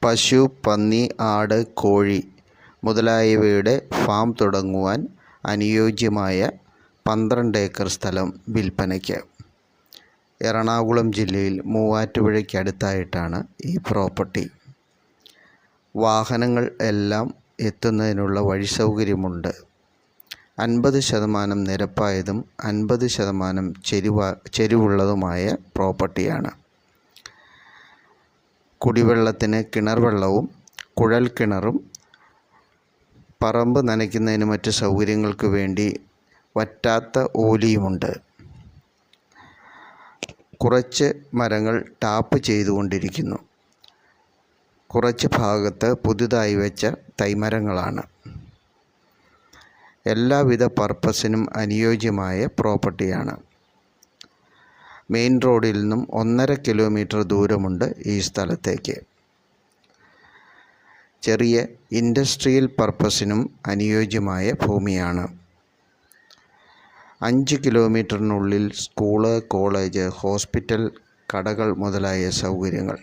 പശു, പന്നി, ആട്, കോഴി മുതലായവയുടെ ഫാം തുടങ്ങുവാൻ അനുയോജ്യമായ 12 ഏക്കർ സ്ഥലം വിൽപ്പനയ്ക്ക്. എറണാകുളം ജില്ലയിൽ മൂവാറ്റുപുഴയ്ക്കടുത്തായിട്ടാണ് ഈ പ്രോപ്പർട്ടി. വാഹനങ്ങൾ എല്ലാം എത്തുന്നതിനുള്ള വഴി സൗകര്യമുണ്ട്. 50% നിരപ്പായതും 50% ചെരിവുള്ളതുമായ പ്രോപ്പർട്ടിയാണ്. കുടിവെള്ളത്തിന് കിണർ വെള്ളവും കുഴൽ കിണറും പറമ്പ് നനയ്ക്കുന്നതിന് മറ്റ് സൗകര്യങ്ങൾക്ക് വേണ്ടി വറ്റാത്ത ഓലിയുമുണ്ട്. കുറച്ച് മരങ്ങൾ ടാപ്പ് ചെയ്തുകൊണ്ടിരിക്കുന്നു. കുറച്ച് ഭാഗത്ത് പുതുതായി വെച്ച തൈമരങ്ങളാണ്. എല്ലാവിധ പർപ്പസിനും അനുയോജ്യമായ പ്രോപ്പർട്ടിയാണ്. മെയിൻ റോഡിൽ നിന്നും 1.5 കിലോമീറ്റർ ദൂരമുണ്ട് ഈ സ്ഥലത്തേക്ക്. ചെറിയ ഇൻഡസ്ട്രിയൽ പർപ്പസിനും അനുയോജ്യമായ ഭൂമിയാണ്. 5 കിലോമീറ്ററിനുള്ളിൽ സ്കൂള്, കോളേജ്, ഹോസ്പിറ്റൽ, കടകൾ മുതലായ സൗകര്യങ്ങൾ.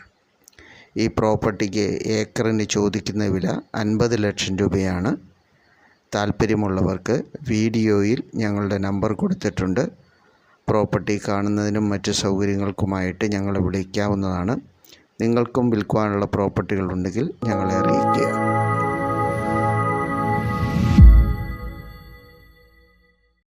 ഈ പ്രോപ്പർട്ടിക്ക് ഏക്കറിന് ചോദിക്കുന്ന വില 50 ലക്ഷം രൂപയാണ്. താല്പര്യമുള്ളവർക്ക് വീഡിയോയിൽ ഞങ്ങളുടെ നമ്പർ കൊടുത്തിട്ടുണ്ട്. പ്രോപ്പർട്ടി കാണുന്നതിനും മറ്റ് സൗകര്യങ്ങൾക്കുമായിട്ട് ഞങ്ങളെ വിളിക്കാവുന്നതാണ്. നിങ്ങൾക്കും വിൽക്കുവാനുള്ള പ്രോപ്പർട്ടികളുണ്ടെങ്കിൽ ഞങ്ങളെ അറിയിക്കുക.